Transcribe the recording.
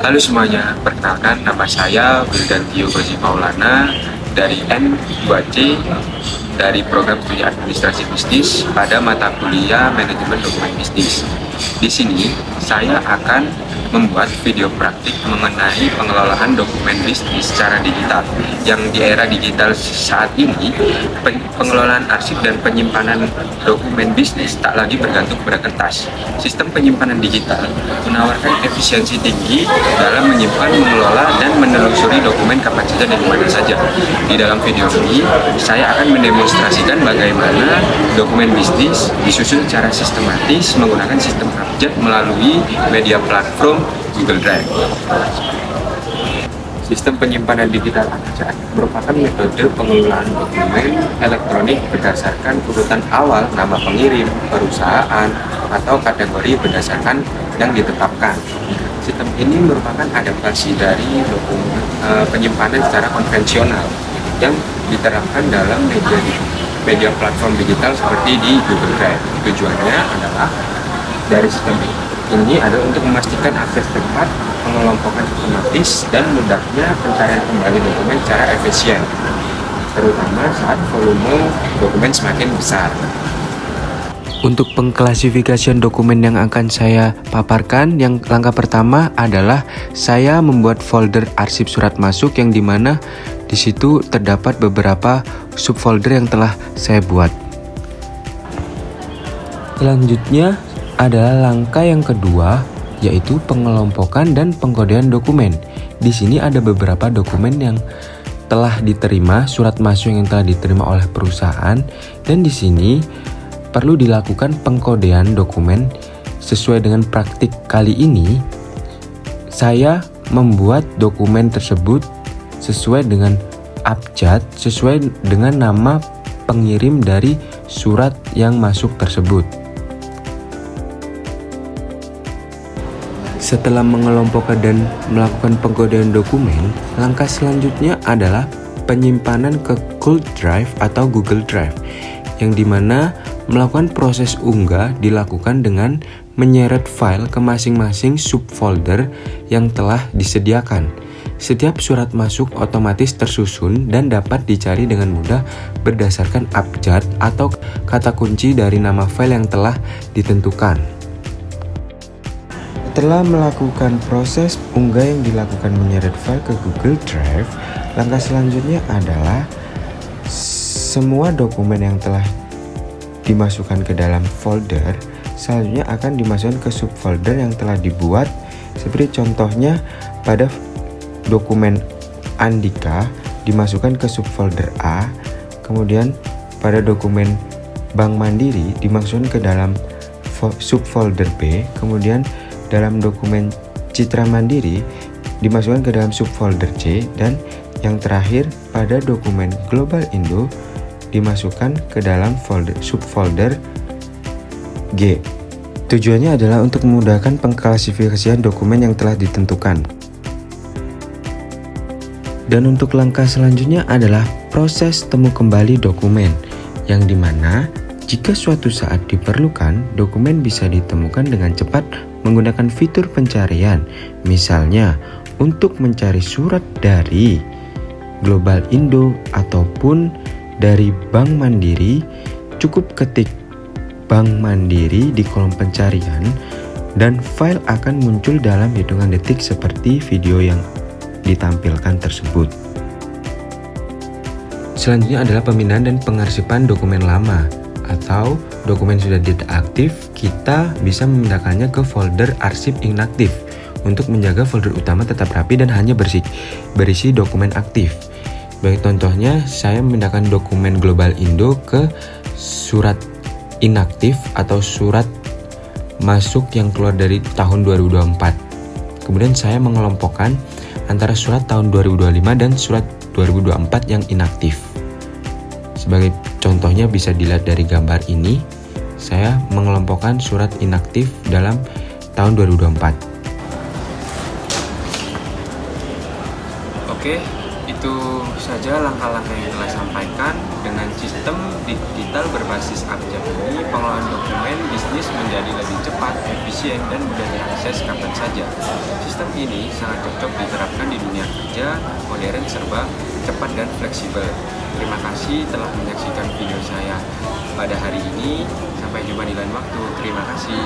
Halo semuanya, perkenalkan nama saya Wildan Tio Gozi Maulana dari N2C dari program studi administrasi bisnis pada mata kuliah manajemen dokumen bisnis. Di sini saya akan membuat video praktik mengenai pengelolaan dokumen bisnis secara digital. Yang di era digital saat ini, pengelolaan arsip dan penyimpanan dokumen bisnis tak lagi bergantung pada kertas. Sistem penyimpanan digital menawarkan efisiensi tinggi dalam menyimpan, mengelola, dan menelusuri dokumen kapan saja dan di mana saja. Di dalam video ini, saya akan mendemonstrasikan bagaimana dokumen bisnis disusun secara sistematis menggunakan sistem abjad melalui media platform Google Drive. Sistem penyimpanan digital abjad merupakan metode pengelolaan dokumen elektronik berdasarkan urutan awal nama pengirim, perusahaan, atau kategori berdasarkan yang ditetapkan. Sistem ini merupakan adaptasi dari penyimpanan secara konvensional yang diterapkan dalam media platform digital seperti di Google Drive. Tujuannya adalah dari sistem ini adalah untuk memastikan akses tepat, pengelompokan otomatis, dan mudahnya pencarian kembali dokumen secara efisien, terutama saat volume dokumen semakin besar. Untuk pengklasifikasian dokumen yang akan saya paparkan, yang langkah pertama adalah saya membuat folder arsip surat masuk yang dimana di situ terdapat beberapa subfolder yang telah saya buat. Selanjutnya adalah langkah yang kedua, yaitu pengelompokan dan pengkodean dokumen. Di sini ada beberapa dokumen yang telah diterima, surat masuk yang telah diterima oleh perusahaan, dan di sini perlu dilakukan pengkodean dokumen sesuai dengan praktik kali ini. Saya membuat dokumen tersebut sesuai dengan abjad, sesuai dengan nama pengirim dari surat yang masuk tersebut. Setelah mengelompokkan dan melakukan pengkodean dokumen, langkah selanjutnya adalah penyimpanan ke Google Drive atau Google Drive, yang dimana melakukan proses unggah dilakukan dengan menyeret file ke masing-masing subfolder yang telah disediakan. Setiap surat masuk otomatis tersusun dan dapat dicari dengan mudah berdasarkan abjad atau kata kunci dari nama file yang telah ditentukan. Setelah melakukan proses unggah yang dilakukan menyeret file ke Google Drive, langkah selanjutnya adalah semua dokumen yang telah dimasukkan ke dalam folder selanjutnya akan dimasukkan ke subfolder yang telah dibuat. Seperti contohnya pada dokumen Andika dimasukkan ke subfolder A, kemudian pada dokumen Bank Mandiri dimasukkan ke dalam subfolder B, kemudian dalam dokumen Citra Mandiri dimasukkan ke dalam subfolder C, dan yang terakhir pada dokumen Global Indo dimasukkan ke dalam subfolder G. Tujuannya adalah untuk memudahkan pengklasifikasian dokumen yang telah ditentukan. Dan untuk langkah selanjutnya adalah proses temu kembali dokumen, yang dimana jika suatu saat diperlukan, dokumen bisa ditemukan dengan cepat menggunakan fitur pencarian. Misalnya, untuk mencari surat dari Global Indo ataupun dari Bank Mandiri, cukup ketik Bank Mandiri di kolom pencarian dan file akan muncul dalam hitungan detik seperti video yang ditampilkan tersebut. Selanjutnya adalah pemindahan dan pengarsipan dokumen lama atau dokumen sudah tidak aktif, kita bisa memindahkannya ke folder arsip inaktif untuk menjaga folder utama tetap rapi dan hanya berisi dokumen aktif. Baik, contohnya saya memindahkan dokumen Global Indo ke surat inaktif atau surat masuk yang keluar dari tahun 2024. Kemudian saya mengelompokkan antara surat tahun 2025 dan surat 2024 yang inaktif. Sebagai contohnya bisa dilihat dari gambar ini, saya mengelompokkan surat inaktif dalam tahun 2024. Oke, itu saja langkah-langkah yang telah sampaikan. Dengan sistem digital berbasis abjad ini, pengelolaan dokumen bisnis menjadi lebih cepat, efisien, dan mudah diakses kapan saja. Sistem ini sangat cocok diterapkan di dunia kerja modern serba cepat dan fleksibel. Terima kasih telah menyaksikan video saya pada hari ini. Sampai jumpa di lain waktu. Terima kasih.